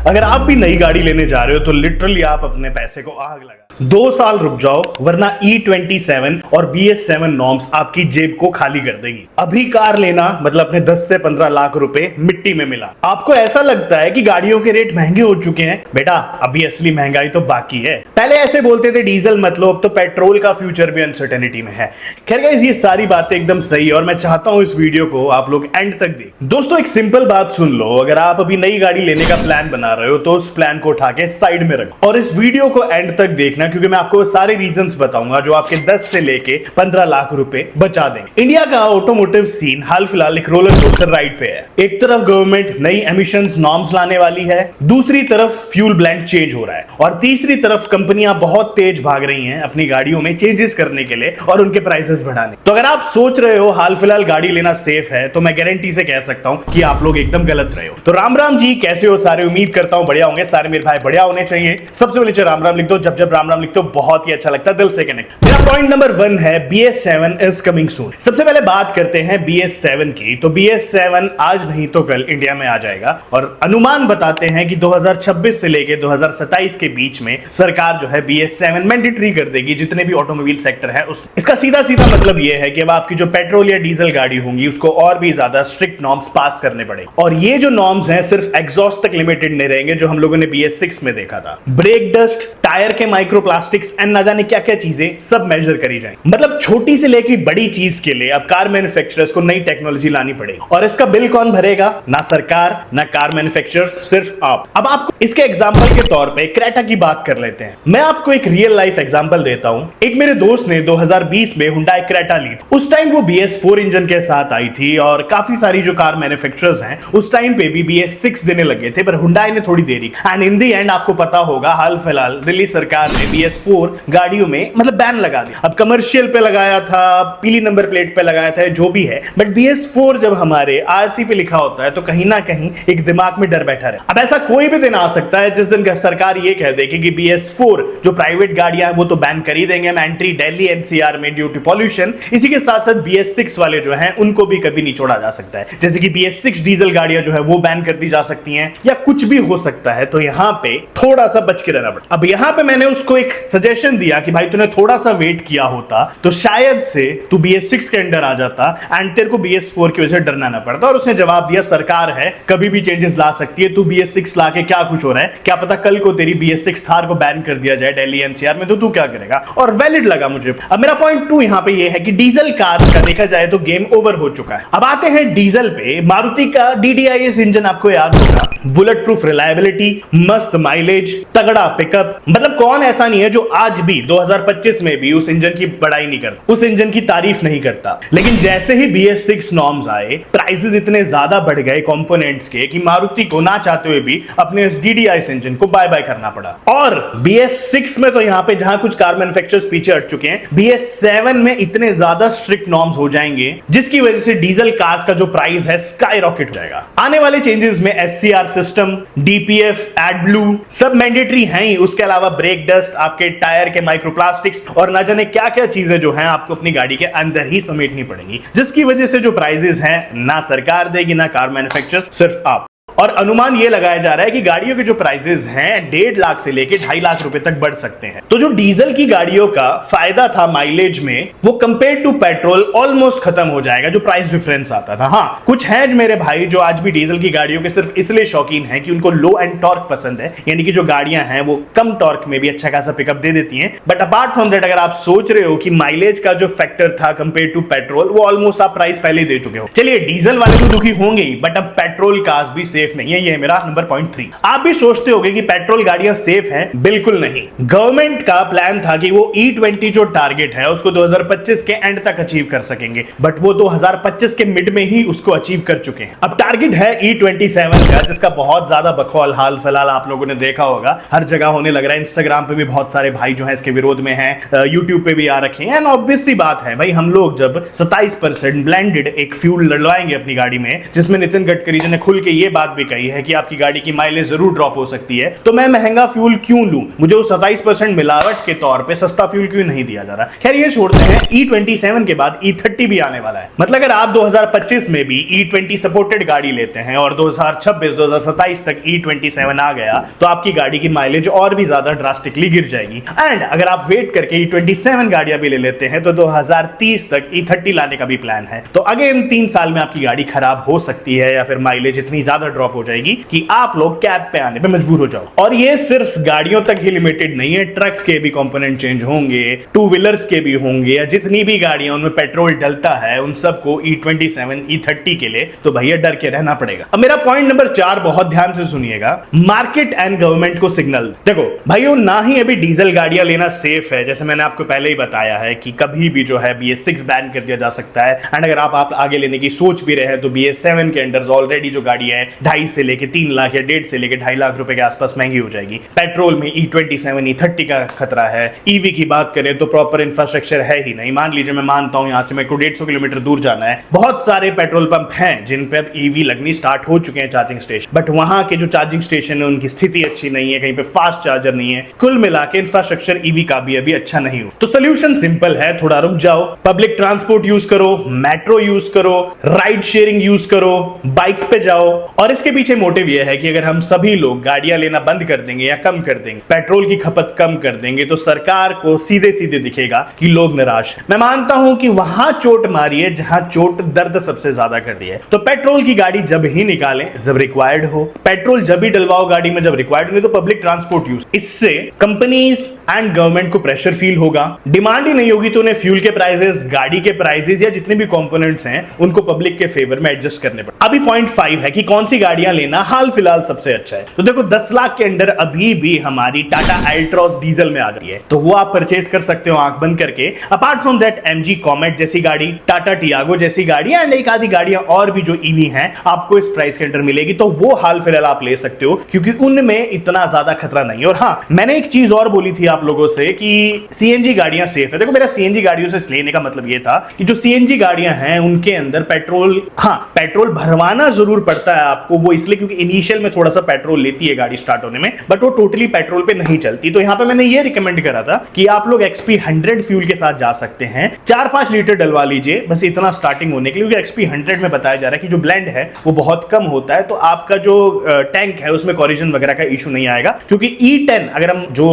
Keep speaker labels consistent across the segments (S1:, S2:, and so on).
S1: अगर आप भी नई गाड़ी लेने जा रहे हो तो लिटरली आप अपने पैसे को आग लगा 2 साल रुक जाओ, वरना E27 और BS7 नॉर्म्स आपकी जेब को खाली कर देगी। अभी कार लेना मतलब अपने 10 से 15 लाख रुपए मिट्टी में मिला। आपको ऐसा लगता है कि गाड़ियों के रेट महंगे हो चुके हैं? बेटा अभी असली महंगाई तो बाकी है। पहले ऐसे बोलते थे डीजल मत लो, अब तो पेट्रोल का फ्यूचर भी अनसर्टेनिटी में है। खैर गाइस, ये सारी बातें एकदम सही है और मैं चाहता हूं इस वीडियो को आप लोग एंड तक देखें। दोस्तों एक सिंपल बात सुन लो, अगर आप अभी नई गाड़ी लेने का प्लान बना रहे हो तो उस प्लान को उठा के साइड में रखो और इस वीडियो को एंड तक देखना, क्योंकि मैं आपको सारे रीजंस बताऊंगा जो आपके 10 से लेके 15 लाख रुपए बचा देंगे। इंडिया का ऑटोमोटिव सीन हाल फिलहाल एक रोलर कोस्टर राइड पे है। एक तरफ गवर्नमेंट नई एमिशंस नॉर्म्स लाने वाली है, दूसरी तरफ फ्यूल ब्लेंड चेंज हो रहा है और तीसरी तरफ कंपनियां बहुत तेज भाग रही हैं अपनी गाड़ियों में चेंजेस करने के लिए और उनके प्राइसेस बढ़ाने। तो अगर आप सोच रहे हो हाल फिलहाल गाड़ी लेना सेफ है, तो मैं गारंटी से कह सकता हूं कि आप लोग एकदम गलत रहे हो। तो राम राम जी, कैसे हो सारे? उम्मीद करता हूं बढ़िया होंगे सारे। मेरे भाई बढ़िया होने चाहिए। सबसे पहले राम राम लिख दो। जब जब राम राम लिखते हो बहुत ही अच्छा लगता है, दिल से कनेक्ट। मेरा पॉइंट नंबर 1 है BS7 इज कमिंग सून। सबसे पहले बात करते हैं BS7 की। तो BS7 आज नहीं तो कल इंडिया में आ जाएगा और अनुमान बताते हैं कि 2026 से लेके 2027 के बीच में सरकार जो है BS7 मैंडेटरी कर देगी जितने भी ऑटोमोबाइल सेक्टर है उस। इसका सीधा सीधा मतलब यह है कि अब आपकी जो पेट्रोल या डीजल गाड़ी होंगी उसको और भी ज्यादा स्ट्रिक्ट नॉर्म्स पास करने पड़े। और ये जो नॉर्म्स हैं सिर्फ एग्जॉस्ट तक लिमिटेड नहीं रहेंगे जो हम लोगों ने BS6 में देखा था। ब्रेक डस्ट, टायर के माइक्रोप्लास्टिक्स एंड ना जाने क्या क्या चीजें सब मेजर करी जाएंगी। मतलब छोटी से लेकर बड़ी चीज के लिए अब कार मैन्युफैक्चरर्स को नई टेक्नोलॉजी लानी पड़ेगी। और इसका बिल कौन भरेगा? ना सरकार ना कार मैन्युफैक्चरर्स, सिर्फ आप। अब आपको इसके एग्जांपल के तौर पे क्रेटा की बात कर लेते हैं। मैं आपको एक रियल लाइफ एग्जांपल देता हूं। एक मेरे दोस्त ने 2020 में हुंडई क्रेटा ली। उस टाइम वो BS4 इंजन के साथ आई थी और काफी सारी जो कार मैन्युफैक्चरर्स हैं उस टाइम पे भी BS6 देने लगे थे, पर हुंडई ने थोड़ी देरी। एंड इन दी एंड आपको पता होगा हाल फिलहाल दिल्ली सरकार ने BS4 गाड़ियों में मतलब बैन लगा दिया। अब कमर्शियल पे लगाया था, पीली नंबर प्लेट पे लगाया था, जो भी है, बट BS4 जब हमारे RC पे लिखा होता है तो कहीं ना कहीं एक दिमाग में डर बैठा रहे। अब ऐसा कोई भी दिन आ सकता है जिस दिन सरकार ये कह दे कि BS4 जो प्राइवेट गाड़ियां हैं वो तो बैन कर ही देंगे एंट्री दिल्ली NCR में ड्यू टू पॉल्यूशन। इसी के साथ साथ BS6 वाले जो हैं उनको भी कभी नहीं छोड़ा जा सकता है, जैसे कि BS6 डीजल गाड़ियां जो है वो बैन कर दी जा सकती हैं या कुछ भी हो सकता है। तो यहां पे थोड़ा सा बच के रहना पड़ता। अब यहां पे मैंने उसको एक सजेशन दिया कि भाई तूने थोड़ा सा वेट किया होता तो शायद से तू BS6 के अंडर आ जाता एंड तेरे को BS4 की वजह से डरना ना पड़ता। और उसने जवाब दिया सरकार है कभी भी चेंजेस ला सकती है, तू BS6 लाके क्या खुश हो रहा है? क्या पता कल को तेरी BS6 थार को बैन कर दिया जाए दिल्ली NCR में, तो तू क्या करेगा? और वैलिड लगा मुझे। अब मेरा पॉइंट 2 यहां पे ये है कि डीजल कार का देखा जाए तो गेम ओवर हो चुका है। अब आते हैं डीजल पे। मारुति का DDIS इंजन आपको याद होगा, बुलेट प्रूफ रिलायबिलिटी, मस्त माइलेज, तगड़ा पिकअप। मतलब कौन ऐसा नहीं है जो आज भी 2025 में भी उस इंजन की बड़ाई नहीं करता, उस इंजन की तारीफ नहीं करता। लेकिन जैसे ही BS6 नॉर्म्स आए, प्राइसेस इतने ज्यादा बढ़ गए कंपोनेंट्स के कि मारुति को ना चाहते हुए भी अपने इस DDIS इंजन को बाय बाय करना पड़ा। और BS6 में तो यहां पे जहां कुछ कार मैन्युफैक्चरर्स पीछे हट चुके हैं, BS7 में इतने ज्यादा स्ट्रिक्ट नॉर्म्स हो जाएंगे जिसकी वजह से डीजल कार्स का जो प्राइस है स्काई रॉकेट हो जाएगा। आने वाले चेंजेस में SCR सिस्टम, DPF, AdBlue सब मैंडेटरी हैं ही। उसके अलावा ब्रेक डस्ट, आपके टायर के माइक्रोप्लास्टिक्स और ना जाने क्या क्या चीजें जो हैं आपको अपनी गाड़ी के अंदर ही समेटनी पड़ेंगी, जिसकी वजह से जो प्राइसेस हैं ना सरकार देगी ना कार मैन्युफैक्चरर, सिर्फ आप। और अनुमान यह लगाया जा रहा है कि गाड़ियों के जो प्राइसेस हैं 1.5 लाख से लेके 2.5 लाख रुपए तक बढ़ सकते हैं। तो जो डीजल की गाड़ियों का फायदा था माइलेज में, वो कंपेयर टू पेट्रोल ऑलमोस्ट खत्म हो जाएगा, जो प्राइस डिफरेंस आता था। हाँ, कुछ हैं मेरे भाई जो आज भी डीजल की गाड़ियों के सिर्फ इसलिए शौकीन हैं कि उनको लो एंड टॉर्क पसंद है, यानी कि जो गाड़ियां हैं वो कम टॉर्क में भी अच्छा खासा पिकअप दे देती हैं। बट अपार्ट फ्रॉम दैट, अगर आप सोच रहे हो कि माइलेज का जो फैक्टर था कंपेयर टू पेट्रोल, वो ऑलमोस्ट आप प्राइस पहले दे चुके हो। चलिए, डीजल वाले तो दुखी होंगे ही, बट अब पेट्रोल कार्स भी सेफ नहीं है। ये मेरा नंबर पॉइंट 3। आप भी सोचते होंगे कि पेट्रोल गाड़ियां सेफ हैं, बिल्कुल नहीं। गवर्नमेंट का प्लान था कि वो E20 जो टारगेट है उसको 2025 के एंड तक अचीव कर सकेंगे, बट वो 2025 के मिड में ही उसको अचीव कर चुके हैं। अब टारगेट है E27 का, जिसका बहुत ज्यादा बकौल हाल फिलहाल आप लोगों ने देखा होगा, हर जगह होने लग रहा है। इंस्टाग्राम पे भी बहुत सारे भाई जो है इसके विरोध में हैं, यूट्यूब पे भी आ रखे हैं। एंड ऑब्वियस सी बात है भाई, हम लोग जब 27% ब्लेंडेड एक फ्यूल लड़वाएंगे अपनी गाड़ी में, जिसमें नितिन गडकरी जी ने खुल के ये बात भी कही है कि आपकी गाड़ी की माइलेज जरूर ड्रॉप हो सकती है, तो मैं महंगा फ्यूल क्यों लूं? मुझे उस 27% मिलावट के तौर पे सस्ता फ्यूल क्यों नहीं दिया जा रहा? खैर ये छोड़ते हैं, E27 के बाद E30 भी आने वाला है। मतलब अगर आप 2025 में भी E20 सपोर्टेड गाड़ी लेते हैं और 2026-2027 तक E27 आ गया तो आपकी गाड़ी की माइलेज और भी ज्यादा ड्रास्टिकली गिर जाएगी। एंड अगर आप वेट करके E27 गाड़ियां भी ले लेते हैं तो 2030 तक E30 लाने का भी प्लान है। तो अगेन 3 साल में आपकी गाड़ी खराब हो सकती है या फिर माइलेज इतनी ज्यादा ड्रॉप हो जाएगी कि आप लोग कैब पे आने पे मजबूर हो जाओ। और ये सिर्फ गाड़ियों तक ही लिमिटेड नहीं है, ट्रक्स के भी कंपोनेंट चेंज होंगे, टू व्हीलर्स के भी होंगे, या जितनी भी गाड़ियां उनमें पेट्रोल डलता है उन सबको E27 E30 के लिए तो भैया डर के रहना पड़ेगा। अब मेरा पॉइंट नंबर 4 बहुत ध्यान से सुनिएगा, मार्केट एंड गवर्नमेंट को सिग्नल। देखो भाइयों, ना ही अभी डीजल गाड़ियां लेना सेफ है, जैसे मैंने आपको पहले ही बताया है कि कभी भी जो है BS6 बैन कर दिया जा सकता है। एंड अगर आप आगे लेने की सोच भी रहे हैं तो BS7 के अंडर ऑलरेडी जो गाड़ी है 2.5 से लेके 3 लाख या 1.5 से लेके 2.5 लाख रुपए के आसपास महंगी हो जाएगी। पेट्रोल में E27 E30 का खतरा है। ईवी की बात करें तो प्रॉपर इंफ्रास्ट्रक्चर है ही नहीं। मान लीजिए मैं मानता हूं यहां से मेरे को 150 किलोमीटर दूर जाना है, बहुत सारे पेट्रोल पंप हैं जिन पे अब ईवी लगनी स्टार्ट हो चुके हैं, चार्जिंग स्टेशन, बट वहां के जो चार्जिंग स्टेशन है उनकी स्थिति अच्छी नहीं है, कहीं पे फास्ट चार्जर नहीं है। कुल मिला के इंफ्रास्ट्रक्चर ईवी का भी अभी अच्छा नहीं हो। तो सोल्यूशन सिंपल है, थोड़ा रुक जाओ, पब्लिक ट्रांसपोर्ट यूज करो, मेट्रो यूज करो, राइड शेयरिंग यूज करो, बाइक पे जाओ। और इसके पीछे मोटिव यह है कि अगर हम सभी लोग गाड़ियां लेना बंद कर देंगे या कम कर देंगे, पेट्रोल की खपत कम कर देंगे, तो सरकार को सीधे सीधे दिखेगा कि लोग निराश हैं। मैं मानता हूं कि वहां चोट मारी है जहां चोट दर्द सबसे ज्यादा कर दी है। तो पेट्रोल की गाड़ी जब ही निकालें जब रिक्वायर्ड हो, पेट्रोल जब ही डलवाओ गाड़ी में जब रिक्वायर्ड नहीं, तो पब्लिक ट्रांसपोर्ट यूज। इससे कंपनीज एंड गवर्नमेंट को प्रेशर फील होगा, डिमांड ही नहीं होगी तो उन्हें फ्यूल के प्राइसेस, गाड़ी के प्राइसेस या जितने भी कंपोनेंट्स हैं उनको पब्लिक के फेवर में एडजस्ट करने पड़े। अभी पॉइंट 5 है कि कौन सी गाड़ियां लेना हाल फिलहाल सबसे अच्छा है। तो देखो 10 लाख के अंदर अभी भी हमारी टाटा अल्ट्रॉस डीजल में आ रही है, तो वो आप परचेज कर सकते हो आंख बंद करके। Apart from that MG comet जैसी गाड़ी, टाटा टियागो जैसी गाड़ी एंड एक आधी गाड़ियां और भी जो ईवी हैं आपको इस प्राइस के अंदर मिलेगी, तो वो हाल फिलहाल आप ले सकते हो क्योंकि उनमें इतना ज्यादा खतरा नहीं है। और हाँ, मैंने एक चीज और बोली थी आप लोगों से कि CNG गाड़ियां सेफ है। देखो मेरा CNG गाड़ियों से लेने का मतलब ये था कि जो CNG गाड़ियां हैं उनके अंदर पेट्रोल, हाँ पेट्रोल भरवाना जरूर पड़ता है आपको, वो इसलिए क्योंकि इनिशियल में थोड़ा सा पेट्रोल लेती है गाड़ी स्टार्ट होने में, बट वो टोटली पेट्रोल पे नहीं चलती। तो यहां पे मैंने ये रिकमेंड करा था कि आप लोग XP 100 फ्यूल के साथ जा सकते हैं, 4-5 लीटर डलवा लीजिए बस इतना स्टार्टिंग होने के लिए, क्योंकि XP 100 में बताया जा रहा है कि जो ब्लेंड है वो बहुत कम होता है, तो आपका जो टैंक है उसमें कोरिजन वगैरह का इशू नहीं आएगा। क्योंकि E10 अगर हम जो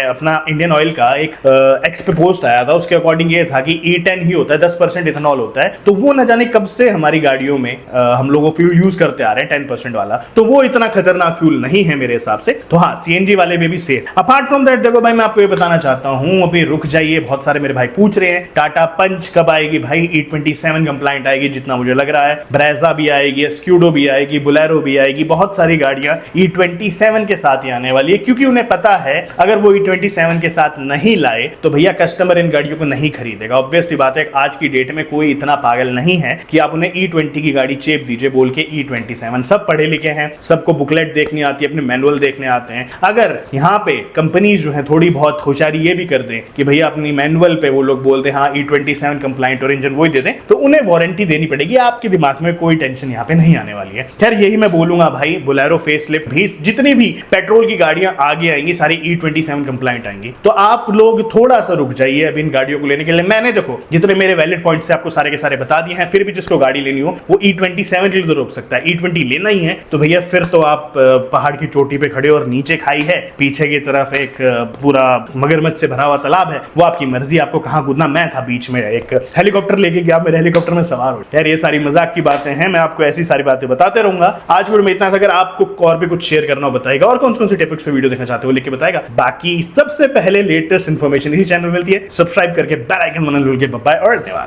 S1: अपना इंडियन ऑयल का एक एक्स पे पोस्ट आया था उसके अकॉर्डिंग ये था कि E10 ही होता है, 10% इथेनॉल होता है, तो वो न जाने कब से हमारी गाड़ियों में हम लोग फ्यूल यूज करते आ रहे हैं 10% वाला, तो वो इतना खतरनाक फ्यूल नहीं है मेरे हिसाब से। तो हाँ, CNG वाले में भी सेफ। अपार्ट फ्रॉम दैट देखो भाई, मैं आपको ये बताना चाहता हूं, अभी रुक जाइए, बहुत सारे मेरे भाई पूछ रहे हैं टाटा पंच कब आएगी भाई, E27 कंप्लाइंट आएगी जितना मुझे लग रहा है, ब्रेजा भी आएगी, स्क्यूडो भी आएगी, बुलेरो भी आएगी, बहुत सारी गाड़ियां E27 के साथ ही आने वाली है, क्योंकि उन्हें पता है अगर वो E27 के साथ नहीं लाए तो भैया कस्टमर इन गाड़ियों को नहीं खरीदेगा। ऑब्वियस सी बात है, आज की डेट में कोई इतना पागल नहीं है कि आप उन्हें E20 की गाड़ी चेप दीजिए बोल के E27। सब पढ़े लिखे हैं, सबको बुकलेट देखनी आती है, अपने मैनुअल देखने आते हैं। अगर यहाँ पे कंपनीज जो है थोड़ी बहुत होशियारी ये भी कर दें कि भैया अपनी मैनुअल पे वो लोग बोलते हैं हाँ E27 कंप्लाइंट और इंजन वही दे दें, तो उन्हें वारंटी देनी पड़ेगी। आपके दिमाग में कोई टेंशन यहाँ पे नहीं आने वाली है। खैर यही मैं बोलूंगा भाई, बुलेरो फेसलिफ्ट भी, जितनी भी पेट्रोल की गाड़ियां आगे आएंगी सारी E27 कंप्लाइंट आएंगी, तो आप लोग थोड़ा सा रुक जाइए अभी इन गाड़ियों को लेने के लिए। मैंने देखो जितने मेरे वैलिड पॉइंट्स थे आपको सारे के सारे बता दिए हैं, फिर भी जिसको गाड़ी लेनी हो वो E27 के लिए तो रोक सकता है। E20 लेना ही है तो भैया फिर तो आप पहाड़ की चोटी पे खड़े और नीचे खाई है, पीछे की तरफ एक पूरा मगरमच्छ से भरा हुआ तालाब है, वो आपकी मर्जी, आपको कहां कूदना। मैं था बीच में, एक हेलीकॉप्टर लेके गया, मेरे हेलीकॉप्टर में सवार हो। यार ये सारी मजाक की बातें हैं, मैं आपको ऐसी सारी बातें बताते रहूंगा। आज वीडियो में इतना था, अगर आपको और भी कुछ शेयर करना हो बताएगा, और कौन से टॉपिक्स पे वीडियो देखना चाहते हो लिख के बताएगा। बाकी सबसे पहले लेटेस्ट इंफॉर्मेशन इसी चैनल में मिलती है, सब्सक्राइब करके बेल आइकन बना लीजिए। बाय और धन्यवाद।